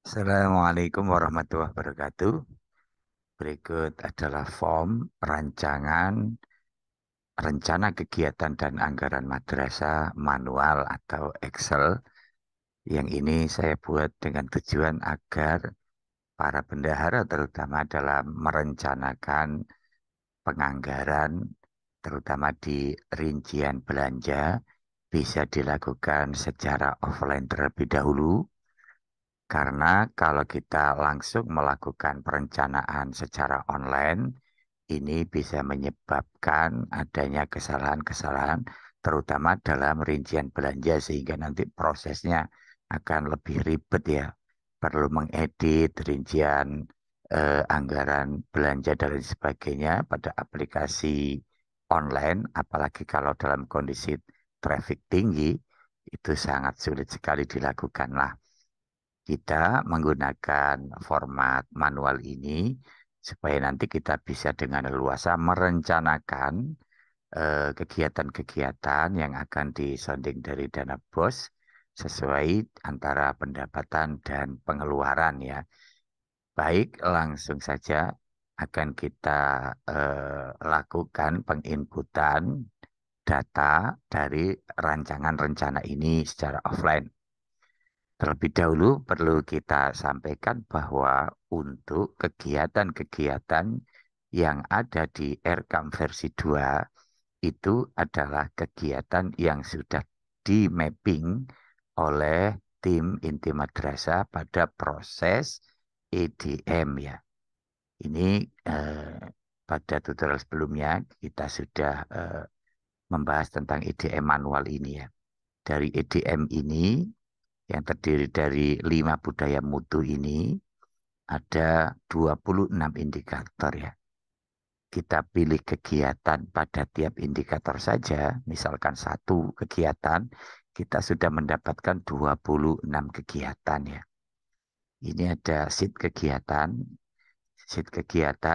Assalamualaikum warahmatullahi wabarakatuh. Berikut adalah form rancangan rencana kegiatan dan anggaran madrasah manual atau Excel. Yang ini saya buat dengan tujuan agar para bendahara terutama dalam merencanakan penganggaran, terutama di rincian belanja, bisa dilakukan secara offline terlebih dahulu karena kalau kita langsung melakukan perencanaan secara online, ini bisa menyebabkan adanya kesalahan-kesalahan, terutama dalam rincian belanja, sehingga nanti prosesnya akan lebih ribet ya. Perlu mengedit rincian anggaran belanja dan lain sebagainya pada aplikasi online, apalagi kalau dalam kondisi traffic tinggi, itu sangat sulit sekali dilakukan lah. Kita menggunakan format manual ini supaya nanti kita bisa dengan leluasa merencanakan kegiatan-kegiatan yang akan disonding dari dana BOS sesuai antara pendapatan dan pengeluaran ya. Baik, langsung saja akan kita lakukan penginputan data dari rancangan rencana ini secara offline. Terlebih dahulu perlu kita sampaikan bahwa untuk kegiatan-kegiatan yang ada di RKAM versi 2 itu adalah kegiatan yang sudah di-mapping oleh tim inti madrasah pada proses EDM ya. Ini pada tutorial sebelumnya kita sudah membahas tentang EDM manual ini ya. Dari EDM ini yang terdiri dari 5 budaya mutu ini ada 26 indikator ya. Kita pilih kegiatan pada tiap indikator saja, misalkan satu kegiatan, kita sudah mendapatkan 26 kegiatan ya. Ini ada sheet kegiatan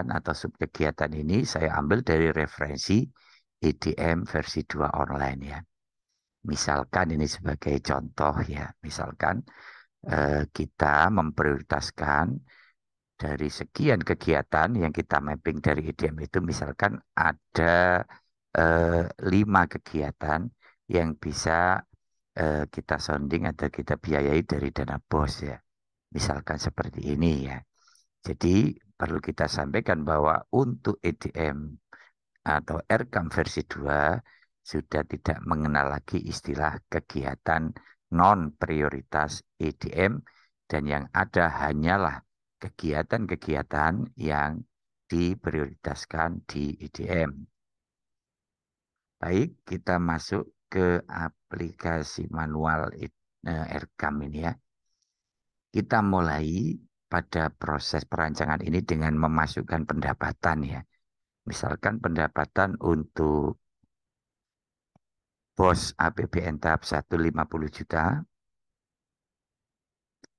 atau sub kegiatan ini saya ambil dari referensi EDM versi 2 online ya. Misalkan ini sebagai contoh ya, misalkan kita memprioritaskan dari sekian kegiatan yang kita mapping dari IDM itu, misalkan ada 5 kegiatan yang bisa kita sounding atau kita biayai dari dana BOS ya. Misalkan seperti ini ya. Jadi perlu kita sampaikan bahwa untuk EDM atau RKAM versi 2 sudah tidak mengenal lagi istilah kegiatan non prioritas EDM dan yang ada hanyalah kegiatan-kegiatan yang diprioritaskan di EDM. Baik, kita masuk ke aplikasi manual RKAM ini ya. Kita mulai pada proses perancangan ini dengan memasukkan pendapatan ya. Misalkan pendapatan untuk BOS APBN tahap 1 50 juta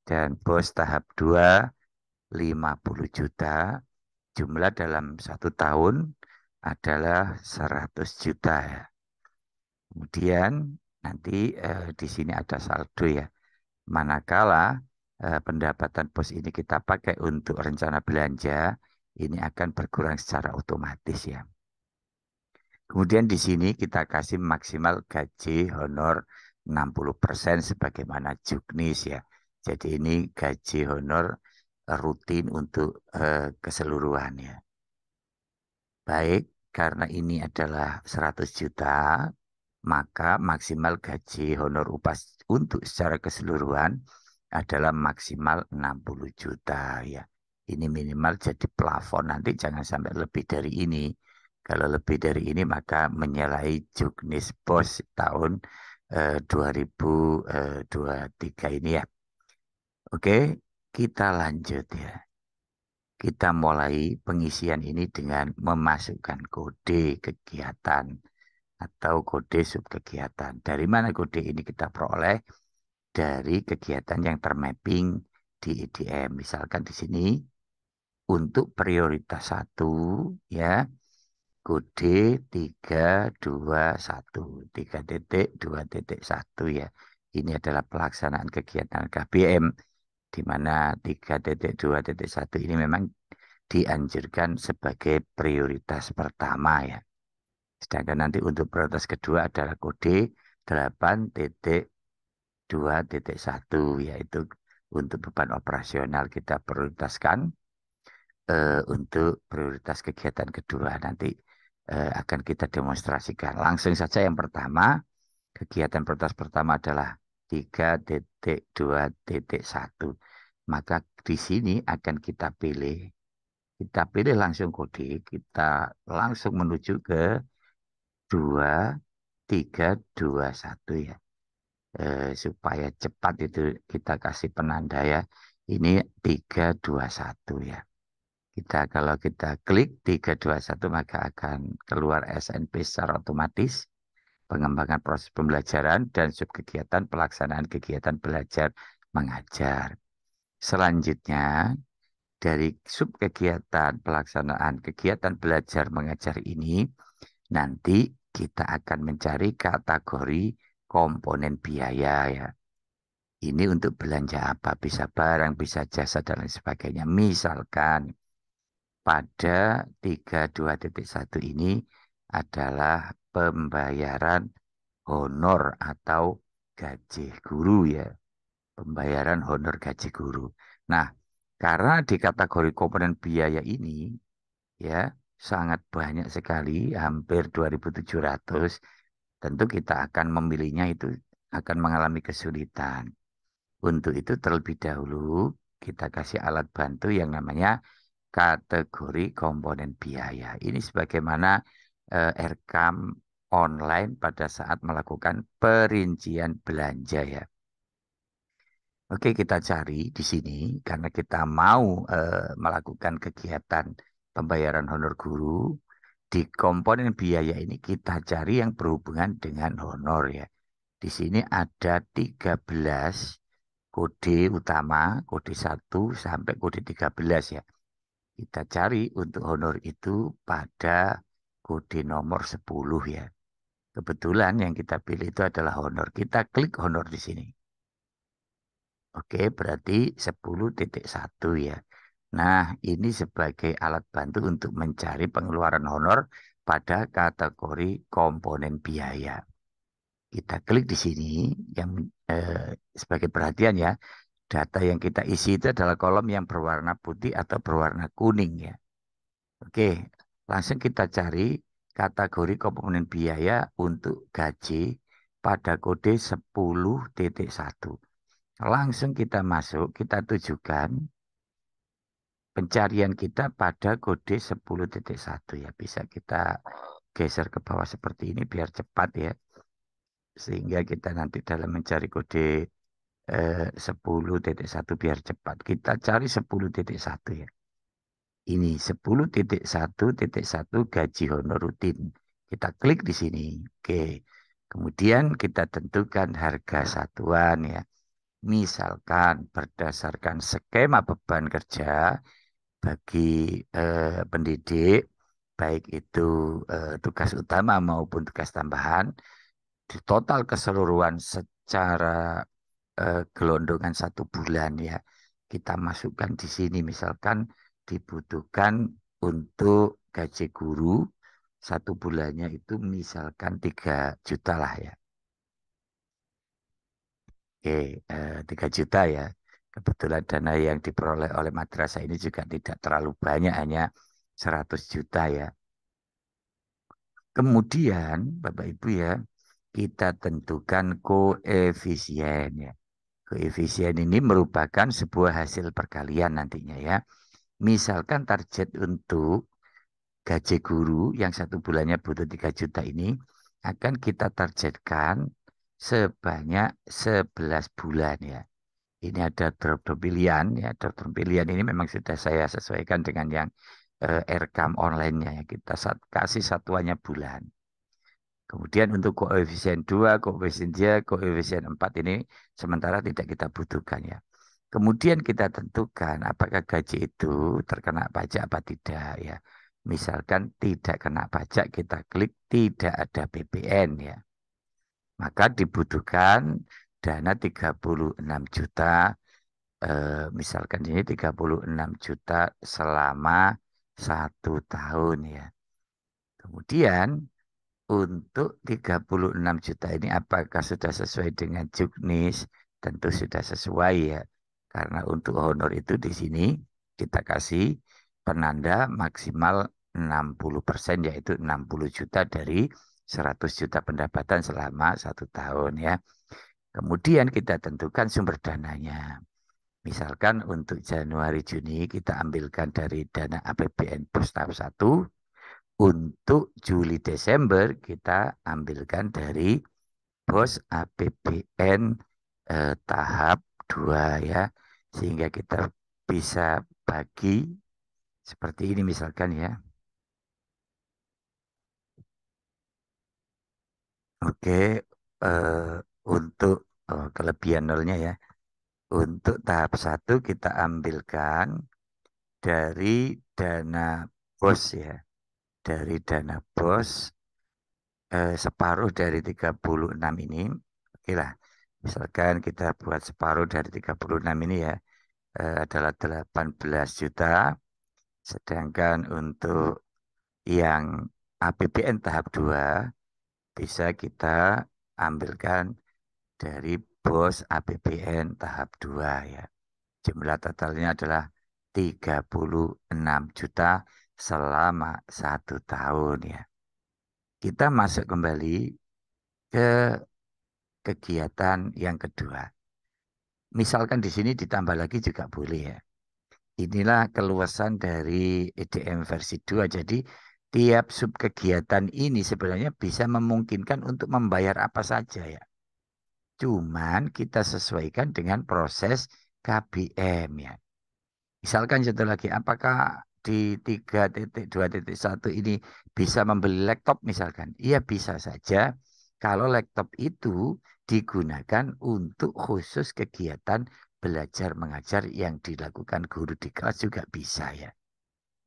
dan BOS tahap 2 50 juta. Jumlah dalam 1 tahun adalah 100 juta ya. Kemudian nanti di sini ada saldo ya. Manakala pendapatan BOS ini kita pakai untuk rencana belanja, ini akan berkurang secara otomatis ya. Kemudian di sini kita kasih maksimal gaji honor 60% sebagaimana juknis ya. Jadi ini gaji honor rutin untuk keseluruhannya. Baik, karena ini adalah 100 juta, maka maksimal gaji honor upah untuk secara keseluruhan adalah maksimal 60 juta ya. Ini minimal jadi plafon, nanti jangan sampai lebih dari ini. Kalau lebih dari ini maka menyalahi juknis BOS tahun 2023 ini ya. Oke, kita lanjut ya. Kita mulai pengisian ini dengan memasukkan kode kegiatan atau kode subkegiatan. Dari mana kode ini kita peroleh? Dari kegiatan yang termapping di EDM. Misalkan di sini untuk prioritas 1 ya, kode 321, 3.2.1 ya. Ini adalah pelaksanaan kegiatan KBM di mana 3.2.1 ini memang dianjurkan sebagai prioritas pertama ya. Sedangkan nanti untuk prioritas kedua adalah kode 8.2.1 yaitu untuk beban operasional kita prioritaskan untuk prioritas kegiatan kedua nanti akan kita demonstrasikan. Langsung saja yang pertama, kegiatan prioritas pertama adalah 3.2.1. Maka di sini akan kita pilih langsung kode, kita langsung menuju ke 2.3.2.1 ya. Supaya cepat itu kita kasih penanda ya. Ini 3.2.1 ya. Kalau kita klik 3.2.1 maka akan keluar SNP secara otomatis pengembangan proses pembelajaran dan subkegiatan pelaksanaan kegiatan belajar mengajar. Selanjutnya dari subkegiatan pelaksanaan kegiatan belajar mengajar ini nanti kita akan mencari kategori komponen biaya ya. Ini untuk belanja apa? Bisa barang, bisa jasa, dan lain sebagainya. Misalkan pada 32.1 ini adalah pembayaran honor atau gaji guru ya. Pembayaran honor gaji guru. Nah, karena di kategori komponen biaya ini ya sangat banyak sekali, hampir 2.700, tentu kita akan memilihnya itu akan mengalami kesulitan. Untuk itu terlebih dahulu kita kasih alat bantu yang namanya kategori komponen biaya. Ini sebagaimana rekam online pada saat melakukan perincian belanja ya. Oke, kita cari di sini karena kita mau melakukan kegiatan pembayaran honor guru. Di komponen biaya ini kita cari yang berhubungan dengan honor ya. Di sini ada 13 kode utama, kode 1 sampai kode 13 ya. Kita cari untuk honor itu pada kode nomor 10 ya. Kebetulan yang kita pilih itu adalah honor. Kita klik honor di sini. Oke, berarti 10.1 ya. Nah, ini sebagai alat bantu untuk mencari pengeluaran honor pada kategori komponen biaya. Kita klik di sini yang sebagai perhatian ya, data yang kita isi itu adalah kolom yang berwarna putih atau berwarna kuning ya. Oke, langsung kita cari kategori komponen biaya untuk gaji pada kode 10.1. Langsung kita masuk, kita tujukan pencarian kita pada kode 10.1 ya. Bisa kita geser ke bawah seperti ini biar cepat ya. Sehingga kita nanti dalam mencari kode 10.1 biar cepat. Kita cari 10.1 ya. Ini 10.1.1 gaji honor rutin. Kita klik di sini. Oke. Kemudian kita tentukan harga satuan ya. Misalkan berdasarkan skema beban kerja bagi pendidik, baik itu tugas utama maupun tugas tambahan, di total keseluruhan secara gelondongan 1 bulan ya, kita masukkan di sini. Misalkan dibutuhkan untuk gaji guru 1 bulannya itu misalkan 3 juta lah ya. Oke, 3 juta ya. Kebetulan dana yang diperoleh oleh madrasah ini juga tidak terlalu banyak, hanya 100 juta ya. Kemudian, Bapak Ibu ya, kita tentukan koefisien ya. Koefisien ini merupakan sebuah hasil perkalian nantinya ya. Misalkan target untuk gaji guru yang 1 bulannya butuh 3 juta ini akan kita targetkan sebanyak 11 bulan ya. Ini ada drop-drop pilihan ya. Drop-drop pilihan ini memang sudah saya sesuaikan dengan yang rekam online-nya ya. Kita kasih satuannya bulan. Kemudian untuk koefisien 2, koefisien 3, koefisien 4 ini sementara tidak kita butuhkan ya. Kemudian kita tentukan apakah gaji itu terkena pajak apa tidak ya. Misalkan tidak kena pajak, kita klik tidak ada PPN ya. Maka dibutuhkan dana 36 juta misalkan ini 36 juta selama 1 tahun ya. Kemudian untuk 36 juta ini apakah sudah sesuai dengan juknis? Tentu sudah sesuai ya. Karena untuk honor itu di sini kita kasih penanda maksimal 60% yaitu 60 juta dari 100 juta pendapatan selama 1 tahun ya. Kemudian kita tentukan sumber dananya. Misalkan untuk Januari Juni kita ambilkan dari dana APBN Pos tahap 1, untuk Juli Desember kita ambilkan dari Pos APBN tahap 2 ya. Sehingga kita bisa bagi seperti ini misalkan ya. Oke, eh, untuk kelebihan nolnya ya. Untuk tahap 1 kita ambilkan dari dana bos ya. Dari dana bos separuh dari 36 ini. Oke lah. Misalkan kita buat separuh dari 36 ini ya. Adalah 18 juta. Sedangkan untuk yang APBN tahap 2 bisa kita ambilkan dari bos APBN tahap 2 ya. Jumlah totalnya adalah 36 juta selama 1 tahun ya. Kita masuk kembali ke kegiatan yang kedua. Misalkan di sini ditambah lagi juga boleh ya. Inilah keluasan dari EDM versi 2. Jadi tiap sub kegiatan ini sebenarnya bisa memungkinkan untuk membayar apa saja ya. Cuman kita sesuaikan dengan proses KBM ya. Misalkan satu lagi, apakah di 3.2.1 ini bisa membeli laptop misalkan? Iya bisa saja kalau laptop itu digunakan untuk khusus kegiatan belajar mengajar yang dilakukan guru di kelas juga bisa ya.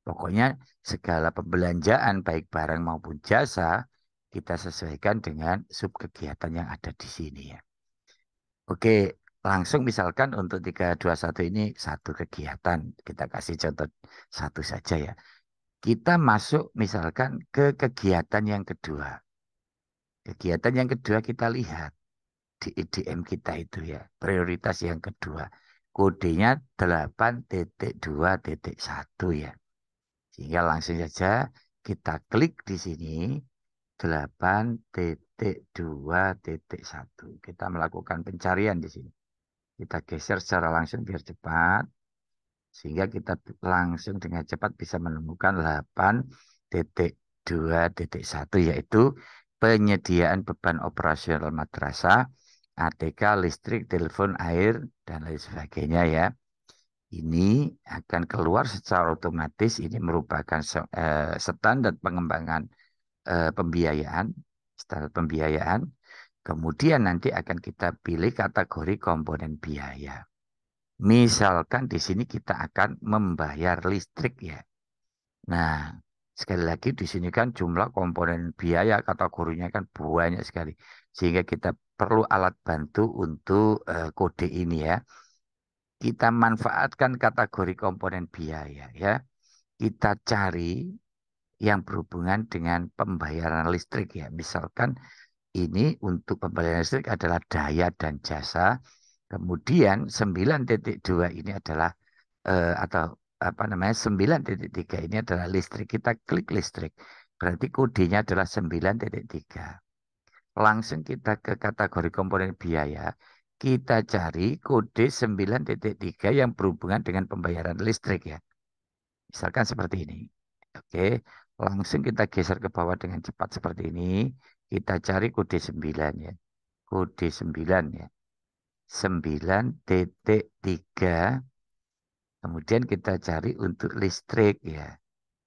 Pokoknya segala pembelanjaan baik barang maupun jasa kita sesuaikan dengan sub kegiatan yang ada di sini ya. Oke, langsung misalkan untuk 321 ini satu kegiatan. Kita kasih contoh satu saja ya. Kita masuk misalkan ke kegiatan yang kedua. Kegiatan yang kedua kita lihat di IDM kita itu ya. Prioritas yang kedua. Kodenya 8.2.1 ya. Sehingga langsung saja kita klik di sini 8.2.1. Kita melakukan pencarian di sini. Kita geser secara langsung biar cepat. Sehingga kita langsung dengan cepat bisa menemukan 8.2.1 yaitu penyediaan beban operasional madrasah, ATK, listrik, telepon, air, dan lain sebagainya ya. Ini akan keluar secara otomatis. Ini merupakan standar pengembangan pembiayaan, standar pembiayaan. Kemudian nanti akan kita pilih kategori komponen biaya. Misalkan di sini kita akan membayar listrik ya. Nah, sekali lagi di sini kan jumlah komponen biaya kategorinya kan banyak sekali. Sehingga kita perlu alat bantu untuk kode ini ya. Kita manfaatkan kategori komponen biaya ya. Kita cari yang berhubungan dengan pembayaran listrik ya. Misalkan ini untuk pembayaran listrik adalah daya dan jasa. Kemudian 9.2 ini adalah atau apa namanya 9.3 ini adalah listrik. Kita klik listrik. Berarti kodenya adalah 9.3. Langsung kita ke kategori komponen biaya. Kita cari kode 9.3 yang berhubungan dengan pembayaran listrik ya. Misalkan seperti ini. Oke, langsung kita geser ke bawah dengan cepat seperti ini. Kita cari kode 9 ya. Kode 9 ya. 9.3. Kemudian kita cari untuk listrik ya.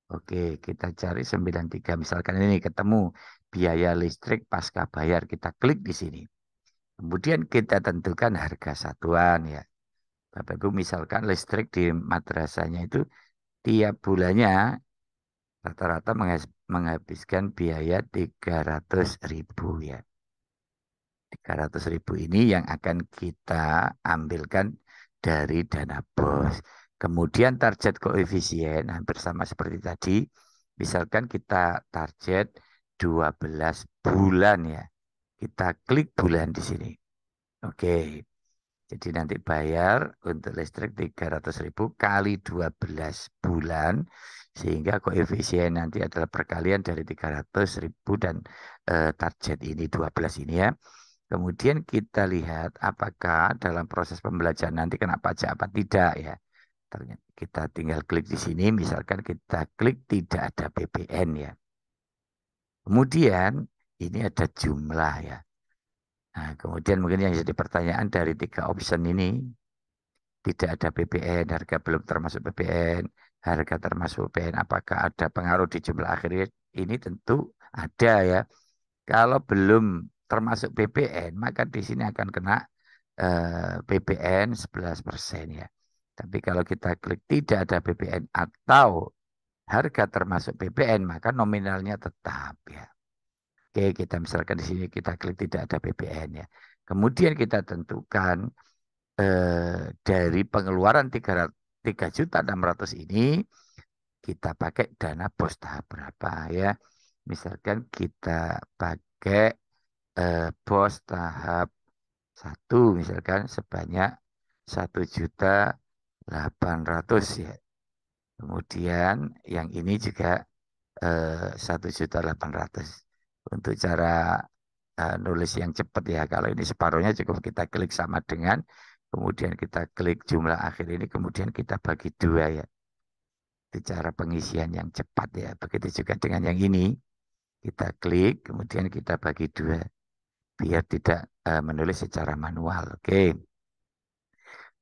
Oke, kita cari 93. Misalkan ini ketemu biaya listrik pasca bayar. Kita klik di sini. Kemudian kita tentukan harga satuan ya. Bapak Ibu misalkan listrik di madrasahnya itu tiap bulannya rata-rata menghabiskan biaya 300.000 ya. 300.000 ini yang akan kita ambilkan dari dana bos. Kemudian target koefisien hampir sama seperti tadi. Misalkan kita target 12 bulan ya. Kita klik bulan di sini. Oke. Jadi nanti bayar untuk listrik 300.000 kali 12 bulan. Sehingga koefisien nanti adalah perkalian dari 300.000 dan target ini 12 ini ya. Kemudian kita lihat apakah dalam proses pembelajaran nanti kena pajak apa tidak ya. Ternyata kita tinggal klik di sini, misalkan kita klik tidak ada PPN ya. Kemudian ini ada jumlah ya. Nah, kemudian mungkin yang jadi pertanyaan dari tiga option ini, tidak ada PPN, harga belum termasuk PPN, harga termasuk PPN, apakah ada pengaruh di jumlah akhirnya? Ini tentu ada ya. Kalau belum termasuk PPN, maka di sini akan kena PPN 11% ya. Tapi kalau kita klik tidak ada PPN atau harga termasuk PPN, maka nominalnya tetap ya. Oke, kita misalkan di sini kita klik tidak ada PPN ya. Kemudian kita tentukan dari pengeluaran 3.600.000 ini kita pakai dana bos tahap berapa ya. Misalkan kita pakai bos tahap 1 misalkan sebanyak 1.800.000 ya. Kemudian yang ini juga 1.800.000. Untuk cara nulis yang cepat ya. Kalau ini separuhnya cukup kita klik sama dengan. Kemudian kita klik jumlah akhir ini. Kemudian kita bagi dua ya. Itu cara pengisian yang cepat ya. Begitu juga dengan yang ini. Kita klik. Kemudian kita bagi dua. Biar tidak menulis secara manual. Oke.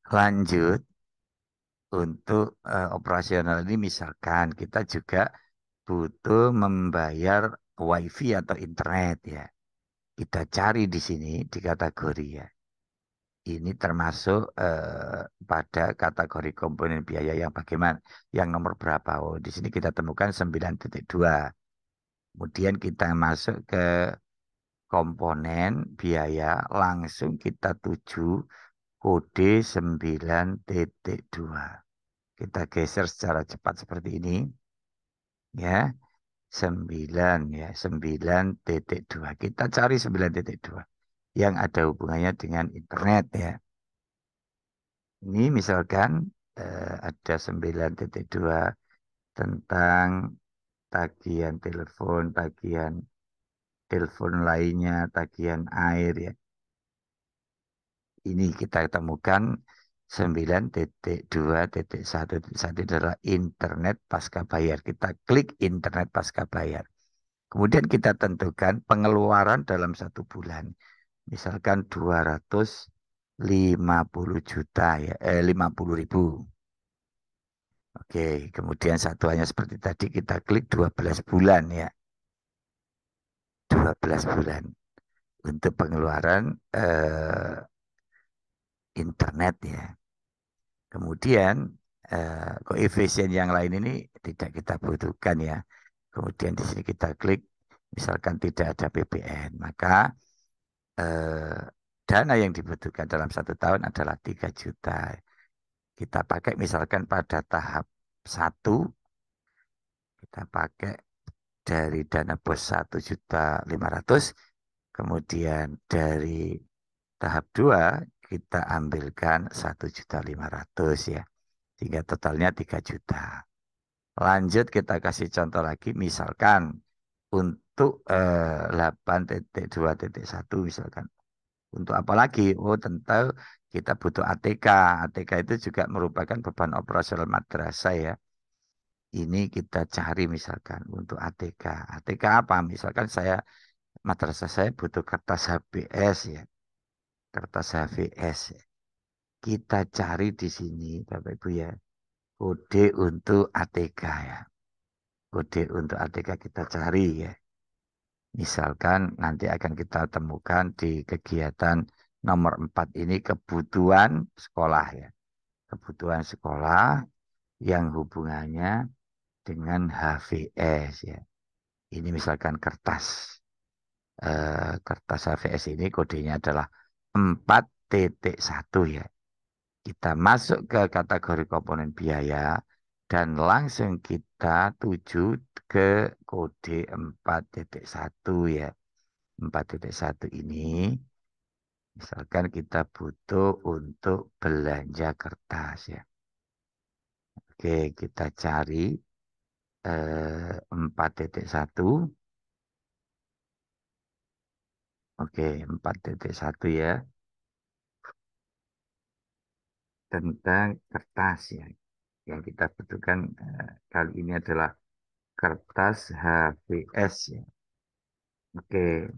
Lanjut. Untuk operasional ini misalkan kita juga butuh membayar WiFi atau internet ya. Kita cari di sini di kategori ya. Ini termasuk pada kategori komponen biaya yang bagaimana, yang nomor berapa? Oh, di sini kita temukan 9.2. Kemudian kita masuk ke komponen biaya, langsung kita tuju kode 9.2. Kita geser secara cepat seperti ini. Ya, 9 ya, 9.2. Kita cari 9.2 yang ada hubungannya dengan internet ya. Ini misalkan ada 9.2 tentang tagihan telepon, tagihan telepon lainnya, tagihan air ya. Ini kita temukan 9.2.1.1 adalah internet pasca bayar. Kita klik internet pasca bayar. Kemudian kita tentukan pengeluaran dalam 1 bulan. Misalkan 250 juta ya, 50.000. Oke, kemudian satuannya seperti tadi kita klik 12 bulan ya. 12 bulan untuk pengeluaran internet ya. Kemudian koefisien yang lain ini tidak kita butuhkan ya. Kemudian di sini kita klik misalkan tidak ada PPN, maka eh, dana yang dibutuhkan dalam 1 tahun adalah 3 juta. Kita pakai misalkan pada tahap 1, kita pakai dari dana bos 1.500.000, kemudian dari tahap 2 kita ambilkan 1.500.000 ya, sehingga totalnya 3 juta. Lanjut kita kasih contoh lagi, misalkan untuk 8.2.1 misalkan. Untuk apa lagi? Oh, tentu kita butuh ATK. ATK itu juga merupakan beban operasional madrasah ya. Ini kita cari misalkan untuk ATK. ATK apa? Misalkan madrasah saya butuh kertas HBS ya. Kertas HVS ya. Kita cari di sini Bapak Ibu ya. Kode untuk ATK ya. Kode untuk ATK kita cari ya. Misalkan nanti akan kita temukan di kegiatan nomor 4 ini kebutuhan sekolah ya. Kebutuhan sekolah yang hubungannya dengan HVS ya. Ini misalkan kertas. Kertas HVS ini kodenya adalah 4.1 ya. Kita masuk ke kategori komponen biaya dan langsung kita tuju ke kode 4.1 ya. 4.1 ini misalkan kita butuh untuk belanja kertas ya. Oke, kita cari 4.1. Oke, 4.1 ya. Tentang kertas ya. Yang kita butuhkan kali ini adalah kertas HVS ya. Oke,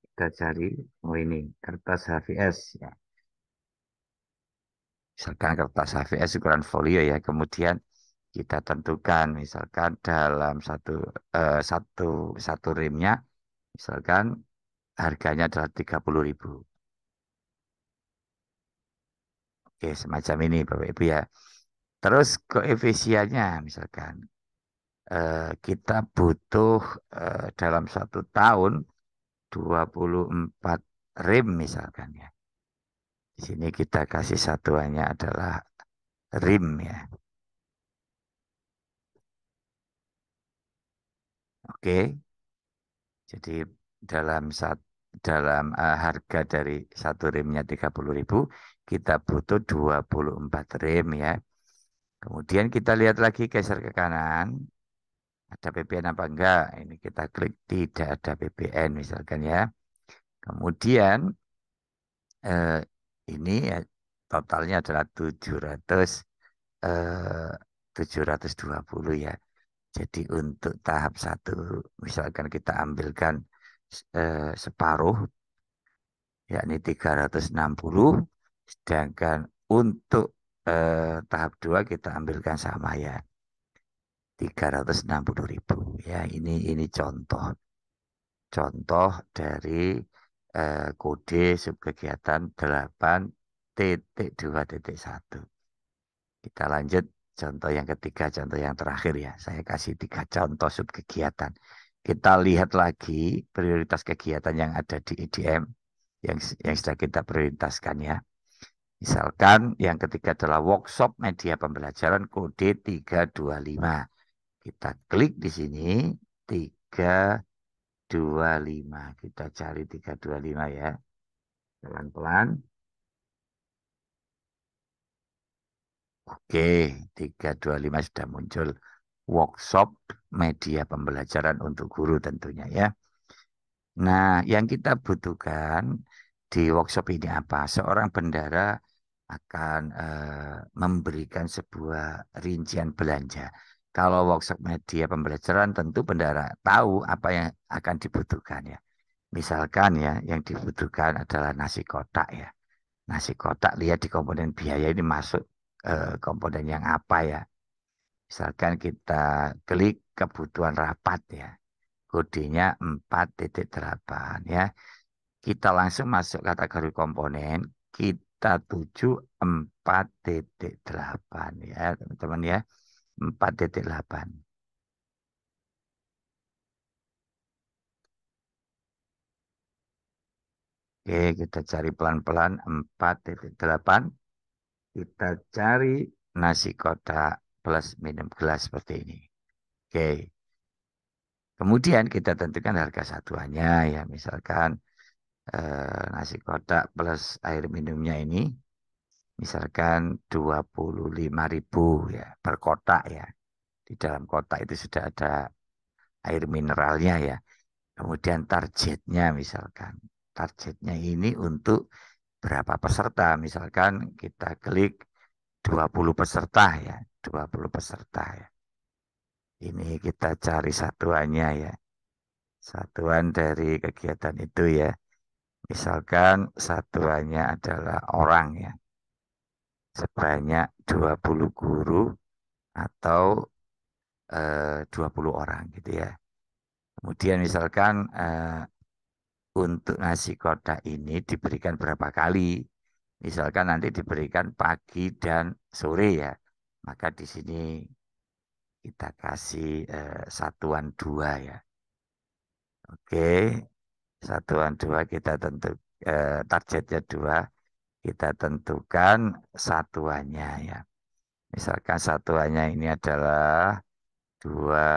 kita cari. Oh ini, kertas HVS ya. Misalkan kertas HVS ukuran folio ya. Kemudian kita tentukan misalkan dalam satu satu rimnya misalkan harganya adalah 30.000. Oke, semacam ini Bapak Ibu ya. Terus koefisiennya misalkan kita butuh dalam 1 tahun 24 rim misalkan ya. Di sini kita kasih satuannya adalah rim ya. Oke. Jadi dalam harga dari satu rimnya 30.000, kita butuh 24 rim ya. Kemudian kita lihat lagi geser ke kanan, ada PPN apa enggak? Ini kita klik tidak ada PPN misalkan ya. Kemudian eh, ini ya, totalnya adalah 720 ya. Jadi untuk tahap satu, misalkan kita ambilkan separuh, yakni 360, sedangkan untuk tahap 2 kita ambilkan sama ya, 360.000. Ya, ini contoh dari kode subkegiatan 8.2.1. Kita lanjut contoh yang ketiga, contoh yang terakhir ya. Saya kasih 3 contoh subkegiatan. Kita lihat lagi prioritas kegiatan yang ada di EDM yang sudah kita prioritaskan ya. Misalkan yang ketiga adalah workshop media pembelajaran kode 325. Kita klik di sini 325. Kita cari 325 ya. Pelan-pelan. Oke, 325 sudah muncul. Workshop media pembelajaran untuk guru tentunya ya. Nah, yang kita butuhkan di workshop ini apa? Seorang bendara akan memberikan sebuah rincian belanja. Kalau workshop media pembelajaran tentu bendara tahu apa yang akan dibutuhkan ya. Misalkan ya, yang dibutuhkan adalah nasi kotak ya. Nasi kotak lihat di komponen biaya ini masuk komponen yang apa ya. Misalkan kita klik kebutuhan rapat ya. Kodenya 4.8 ya. Kita langsung masuk kategori komponen. Kita tuju 4.8 ya teman-teman ya. 4.8. Oke, kita cari pelan-pelan 4.8. Kita cari nasi kotak plus minum gelas seperti ini. Oke. Kemudian kita tentukan harga satuannya ya. Misalkan nasi kotak plus air minumnya ini misalkan 25.000 ya per kotak ya. Di dalam kotak itu sudah ada air mineralnya ya. Kemudian targetnya misalkan. Targetnya ini untuk berapa peserta. Misalkan kita klik 20 peserta ya. 20 peserta ya. Ini kita cari satuannya ya. Satuan dari kegiatan itu ya. Misalkan satuannya adalah orang ya. Sebanyak 20 guru atau 20 orang gitu ya. Kemudian misalkan untuk nasi kotak ini diberikan berapa kali. Misalkan nanti diberikan pagi dan sore ya. Maka di sini kita kasih satuan 2 ya. Oke, satuan 2 kita tentu targetnya 2. Kita tentukan satuannya ya. Misalkan satuannya ini adalah dua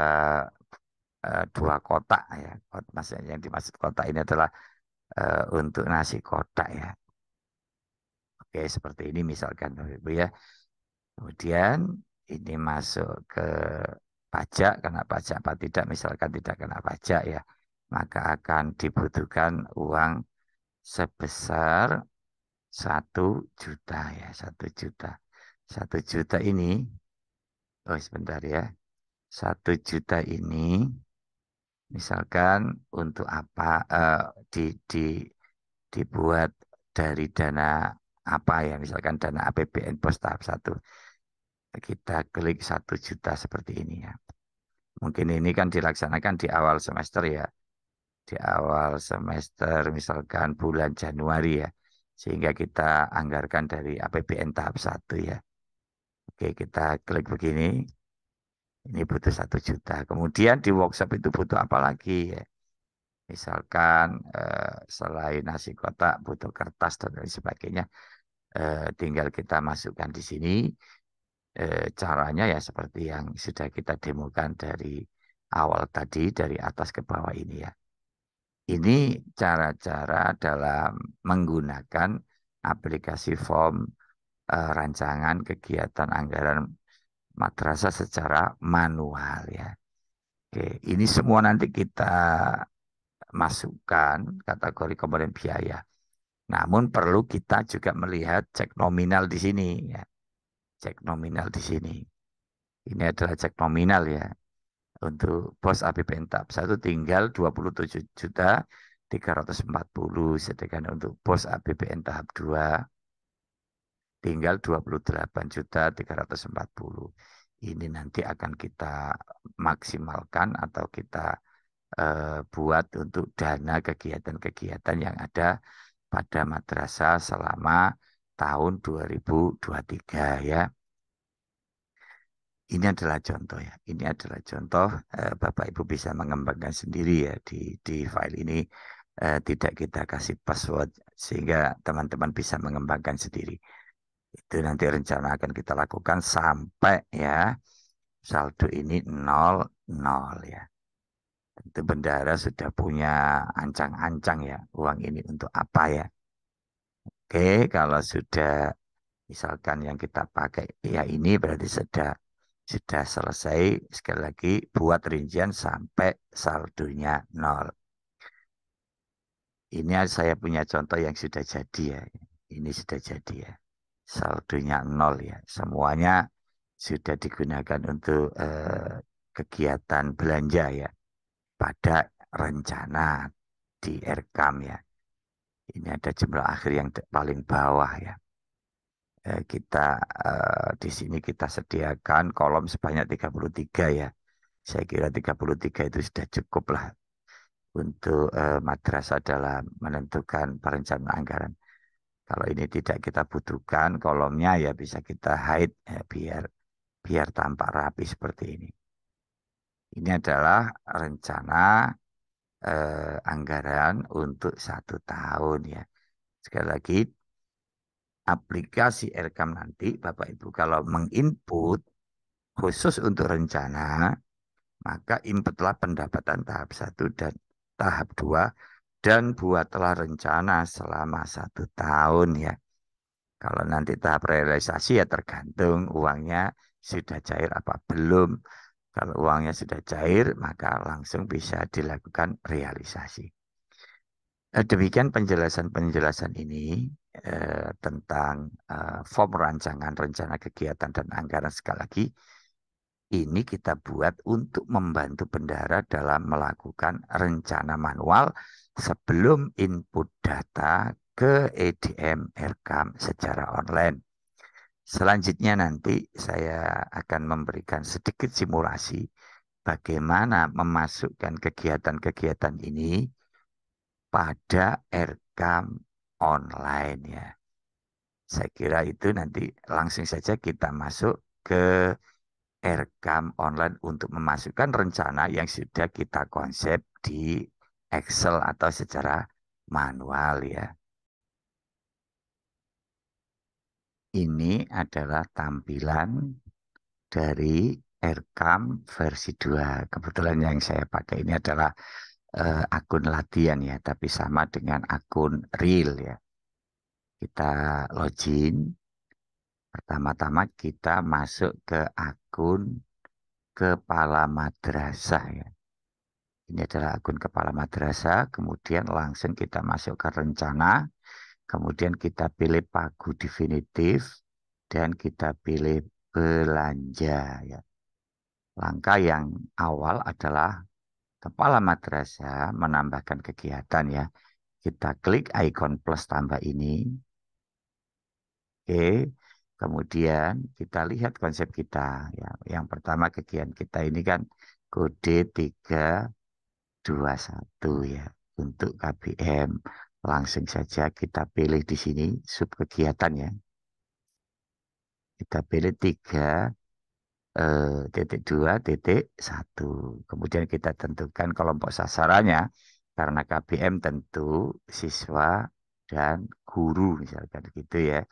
dua kotak ya. Maksudnya yang dimaksud kotak ini adalah untuk nasi kotak ya. Oke, seperti ini misalkan Bapak Ibu ya. Kemudian ini masuk ke pajak, kena pajak apa tidak, misalkan tidak kena pajak ya, maka akan dibutuhkan uang sebesar 1 juta ya, 1 juta. 1 juta ini, oh sebentar ya, 1 juta ini misalkan untuk apa di, di, dibuat dari dana apa ya, misalkan dana APBN Pos tahap 1. Kita klik 1 juta seperti ini ya. Mungkin ini kan dilaksanakan di awal semester ya. Di awal semester misalkan bulan Januari ya. Sehingga kita anggarkan dari APBN tahap 1 ya. Oke, kita klik begini. Ini butuh 1 juta. Kemudian di workshop itu butuh apa lagi ya? Misalkan selain nasi kotak butuh kertas dan lain sebagainya. Tinggal kita masukkan di sini. Caranya ya seperti yang sudah kita demokan dari awal tadi, dari atas ke bawah ini ya. Ini cara-cara dalam menggunakan aplikasi form rancangan kegiatan anggaran madrasah secara manual ya. Oke, ini semua nanti kita masukkan kategori komponen biaya. Namun perlu kita juga melihat cek nominal di sini ya. Cek nominal di sini. Ini adalah cek nominal ya. Untuk pos APBN tahap 1 tinggal 27.340. Sedangkan untuk pos APBN tahap 2 tinggal 28.340. Ini nanti akan kita maksimalkan atau kita buat untuk dana kegiatan-kegiatan yang ada pada madrasah selama tahun 2023 ya. Ini adalah contoh ya. Ini adalah contoh Bapak Ibu bisa mengembangkan sendiri ya di file ini tidak kita kasih password sehingga teman-teman bisa mengembangkan sendiri. Itu nanti rencana akan kita lakukan sampai ya saldo ini 00 ya. Tentu bendahara sudah punya ancang-ancang ya uang ini untuk apa ya. Oke, kalau sudah misalkan yang kita pakai ya ini berarti sudah selesai. Sekali lagi buat rincian sampai saldonya 0. Ini saya punya contoh yang sudah jadi ya. Ini sudah jadi ya. Saldonya 0 ya. Semuanya sudah digunakan untuk kegiatan belanja ya. Pada rencana di RKAM ya. Ini ada jumlah akhir yang paling bawah ya. Kita di sini kita sediakan kolom sebanyak 33 ya. Saya kira 33 itu sudah cukup lah untuk madrasah dalam menentukan perencanaan anggaran. Kalau ini tidak kita butuhkan kolomnya ya bisa kita hide ya, biar biar tampak rapi seperti ini. Ini adalah rencana anggaran untuk 1 tahun ya. Sekali lagi aplikasi RKAM nanti Bapak Ibu kalau menginput khusus untuk rencana, maka inputlah pendapatan tahap 1 dan tahap 2 dan buatlah rencana selama 1 tahun ya. Kalau nanti tahap realisasi ya tergantung uangnya sudah cair apa belum. Kalau uangnya sudah cair, maka langsung bisa dilakukan realisasi. Demikian penjelasan-penjelasan ini tentang form rancangan rencana kegiatan dan anggaran sekali lagi. Ini kita buat untuk membantu bendahara dalam melakukan rencana manual sebelum input data ke EDM RKAM secara online. Selanjutnya nanti saya akan memberikan sedikit simulasi bagaimana memasukkan kegiatan-kegiatan ini pada RKAM online ya. Saya kira itu nanti langsung saja kita masuk ke RKAM online untuk memasukkan rencana yang sudah kita konsep di Excel atau secara manual ya. ini adalah tampilan dari Aircam versi 2. Kebetulan yang saya pakai ini adalah akun latihan ya, tapi sama dengan akun real ya. Kita login, pertama-tama kita masuk ke akun kepala madrasah ya. Ini adalah akun kepala madrasah, kemudian langsung kita masuk ke rencana, kemudian kita pilih pagu definitif, dan kita pilih belanja ya. Langkah yang awal adalah kepala madrasah menambahkan kegiatan ya. Kita klik ikon plus tambah ini. Oke. Kemudian kita lihat konsep kita ya. Yang pertama kegiatan kita ini kan kode 321 ya. Untuk KBM langsung saja kita pilih di sini sub kegiatan ya. Kita pilih 3.2.1. Kemudian kita tentukan kelompok sasarannya karena KBM tentu siswa dan guru misalkan gitu ya.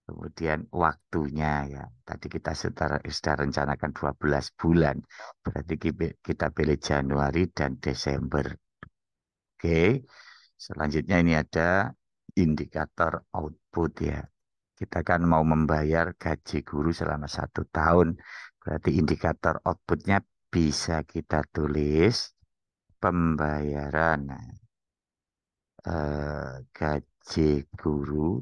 Kemudian waktunya ya. Tadi kita sudah rencanakan 12 bulan. Berarti kita pilih Januari dan Desember. Oke. Selanjutnya ini ada indikator output ya. Kita kan mau membayar gaji guru selama 1 tahun. Berarti indikator outputnya bisa kita tulis pembayaran gaji guru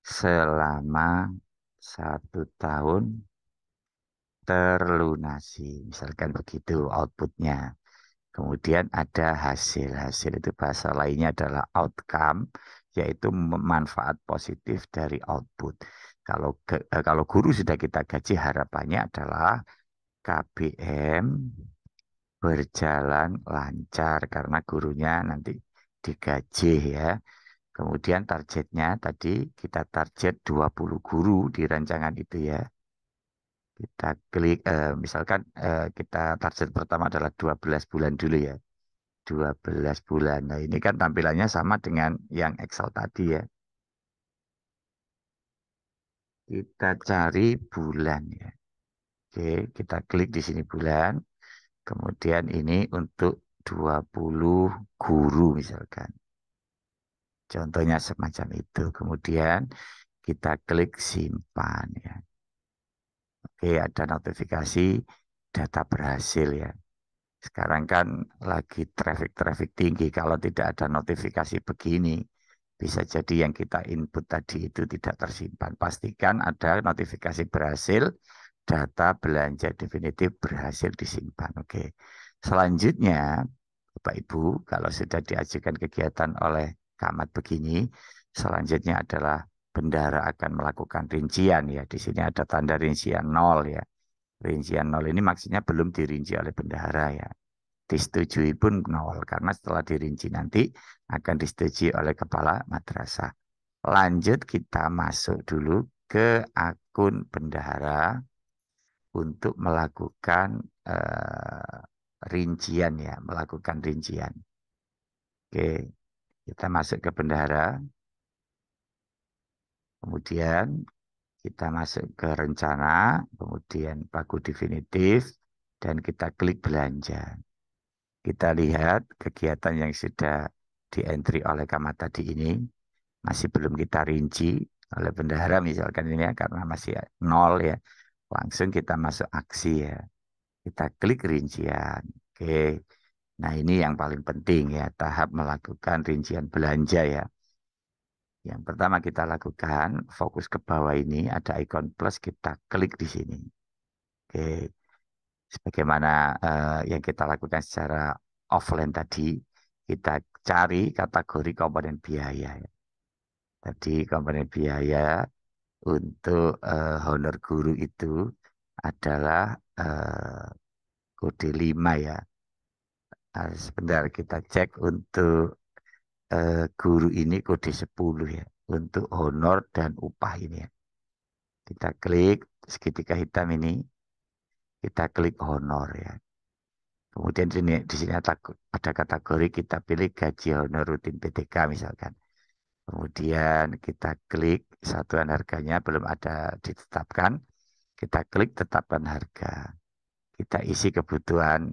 selama 1 tahun terlunasi. Misalkan begitu outputnya. Kemudian ada hasil. Hasil itu bahasa lainnya adalah outcome, yaitu manfaat positif dari output. Kalau guru sudah kita gaji, harapannya adalah KBM berjalan lancar karena gurunya nanti digaji ya. Kemudian targetnya tadi kita target 20 guru di rancangan itu ya. Kita klik, misalkan kita target pertama adalah 12 bulan dulu ya. 12 bulan. Nah, ini kan tampilannya sama dengan yang Excel tadi ya. Kita cari bulan ya. Oke, kita klik di sini bulan. Kemudian ini untuk 20 guru misalkan. Contohnya semacam itu. Kemudian kita klik simpan ya. Oke, ada notifikasi data berhasil ya. Sekarang kan lagi traffic tinggi. Kalau tidak ada notifikasi begini, bisa jadi yang kita input tadi itu tidak tersimpan. Pastikan ada notifikasi berhasil, data belanja definitif berhasil disimpan. Oke. Selanjutnya, Bapak Ibu, kalau sudah diajukan kegiatan oleh Camat begini, selanjutnya adalah bendahara akan melakukan rincian ya. Di sini ada tanda rincian 0 ya. Rincian 0 ini maksudnya belum dirinci oleh bendahara ya. Disetujui pun 0 karena setelah dirinci nanti akan disetujui oleh kepala madrasah. Lanjut kita masuk dulu ke akun bendahara untuk melakukan rincian ya, melakukan rincian. Oke, kita masuk ke bendahara, kemudian kita masuk ke rencana, kemudian pagu definitif, dan kita klik belanja. Kita lihat kegiatan yang sudah di-entry oleh Kamat tadi ini, masih belum kita rinci oleh bendahara misalkan ini ya, karena masih 0 ya. Langsung kita masuk aksi ya. Kita klik rincian. Oke. Nah ini yang paling penting ya, tahap melakukan rincian belanja ya. Yang pertama kita lakukan, fokus ke bawah ini, ada ikon plus, kita klik di sini. Oke. Sebagaimana yang kita lakukan secara offline tadi, kita cari kategori komponen biaya ya. Tadi komponen biaya untuk honor guru itu adalah kode 5 ya. Sebentar kita cek untuk guru ini kode 10 ya. Untuk honor dan upah ini ya. Kita klik segitiga hitam ini, kita klik honor ya. Kemudian di sini ada kategori kita pilih gaji honor rutin PTK misalkan. Kemudian kita klik satuan harganya belum ada ditetapkan, kita klik tetapkan harga. Kita isi kebutuhan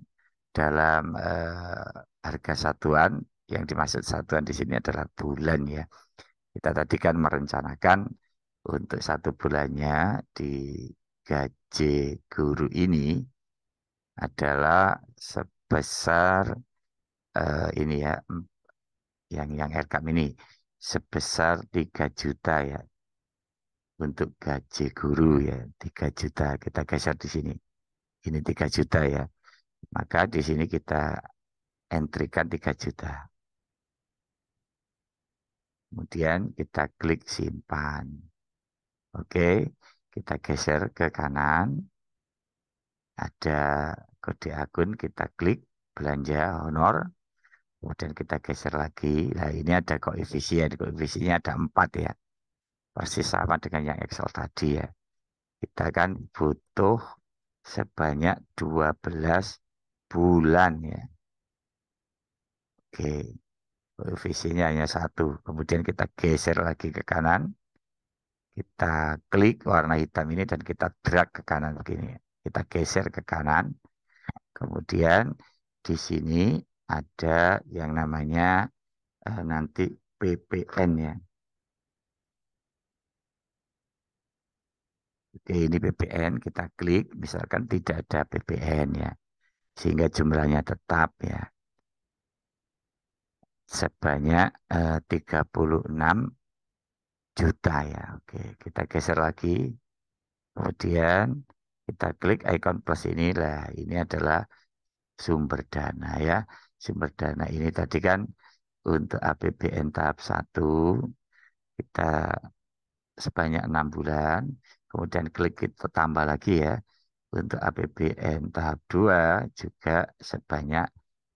dalam harga satuan, yang dimaksud satuan di sini adalah bulan ya. Kita tadi kan merencanakan untuk satu bulannya di gaji guru ini adalah sebesar ini ya, yang RKM ini sebesar 3 juta ya untuk gaji guru ya, 3 juta. Kita geser di sini. Ini 3 juta ya. Maka di sini kita entrykan 3 juta. Kemudian kita klik simpan. Oke, kita geser ke kanan. Ada kode akun, kita klik belanja honor. Kemudian kita geser lagi. Nah, ini ada koefisien. Koefisiennya ada 4 ya. Persis sama dengan yang Excel tadi ya. Kita kan butuh sebanyak 12 bulan ya. Oke, koefisiennya hanya 1. Kemudian kita geser lagi ke kanan. Kita klik warna hitam ini dan kita drag ke kanan begini. Kita geser ke kanan. Kemudian di sini ada yang namanya nanti PPN ya. Oke, ini PPN, kita klik, misalkan tidak ada PPN ya, sehingga jumlahnya tetap ya, sebanyak 36 juta ya. Oke, kita geser lagi, kemudian kita klik icon plus ini lah, ini adalah sumber dana ya. Sumber dana ini tadi kan untuk APBN tahap 1, kita sebanyak 6 bulan, kemudian klik kita tambah lagi ya. Untuk APBN tahap 2 juga sebanyak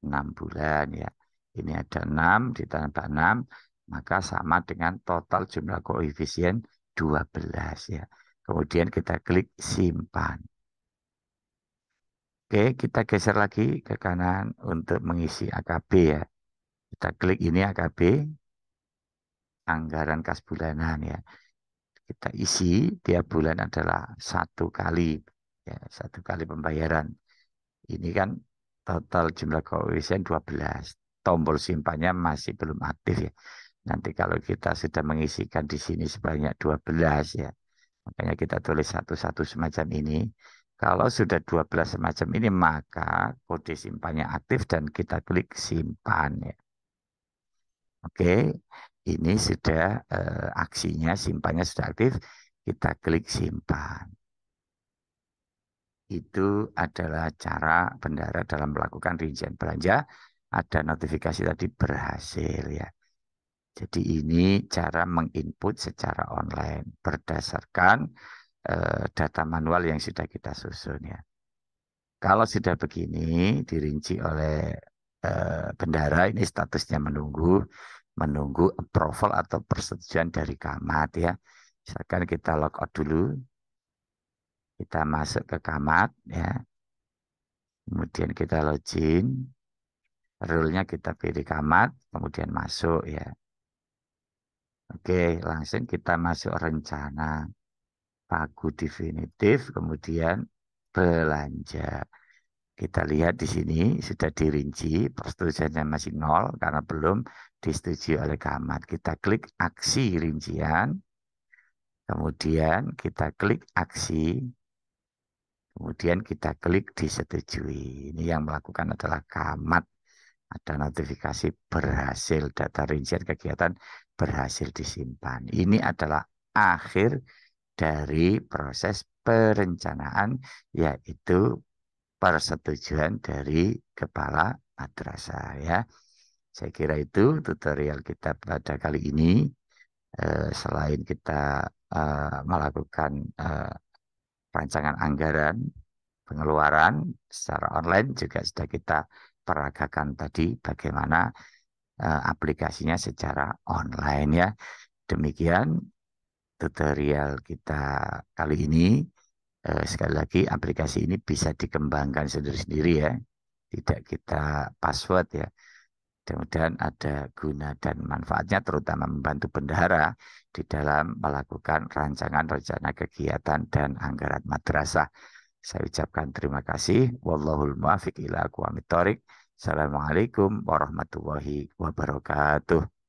6 bulan ya. Ini ada 6 ditambah 6, maka sama dengan total jumlah koefisien 12 ya. Kemudian kita klik simpan. Oke, kita geser lagi ke kanan untuk mengisi AKB ya. Kita klik ini AKB, anggaran kas bulanan ya. Kita isi tiap bulan adalah 1 kali ya, 1 kali pembayaran. Ini kan total jumlah koefisien 12. Tombol simpannya masih belum aktif ya. Nanti kalau kita sudah mengisikan di sini sebanyak 12 ya. Makanya kita tulis satu-satu semacam ini. Kalau sudah 12 semacam ini maka kode simpannya aktif dan kita klik simpan ya. Oke, ini sudah aksinya simpannya sudah aktif. Kita klik simpan. Itu adalah cara bendahara dalam melakukan rincian belanja. Ada notifikasi tadi berhasil ya. Jadi ini cara menginput secara online berdasarkan data manual yang sudah kita susun ya. Kalau sudah begini dirinci oleh bendahara, ini statusnya menunggu approval atau persetujuan dari Camat ya. Misalkan kita logout dulu, kita masuk ke Camat ya. Kemudian kita login, rule-nya kita pilih Camat, kemudian masuk ya. Oke, langsung kita masuk rencana pagu definitif, kemudian belanja. Kita lihat di sini sudah dirinci, persetujuannya masih 0 karena belum disetujui oleh Camat. Kita klik aksi rincian, kemudian kita klik aksi, kemudian kita klik disetujui. Ini yang melakukan adalah Camat. Ada notifikasi berhasil, data rincian kegiatan berhasil disimpan. Ini adalah akhir dari proses perencanaan, yaitu persetujuan dari kepala madrasah ya. Saya kira itu tutorial kita pada kali ini. Selain kita melakukan rancangan anggaran, pengeluaran secara online, juga sudah kita peragakan tadi bagaimana aplikasinya secara online ya. Demikian tutorial kita kali ini. Sekali lagi aplikasi ini bisa dikembangkan sendiri-sendiri ya. Tidak kita password ya. Mudah-mudahan ada guna dan manfaatnya, terutama membantu bendahara di dalam melakukan rancangan rencana kegiatan dan anggaran madrasah. Saya ucapkan terima kasih. Wallahul muwaffiq ila aqwamit thoriq. Assalamualaikum warahmatullahi wabarakatuh.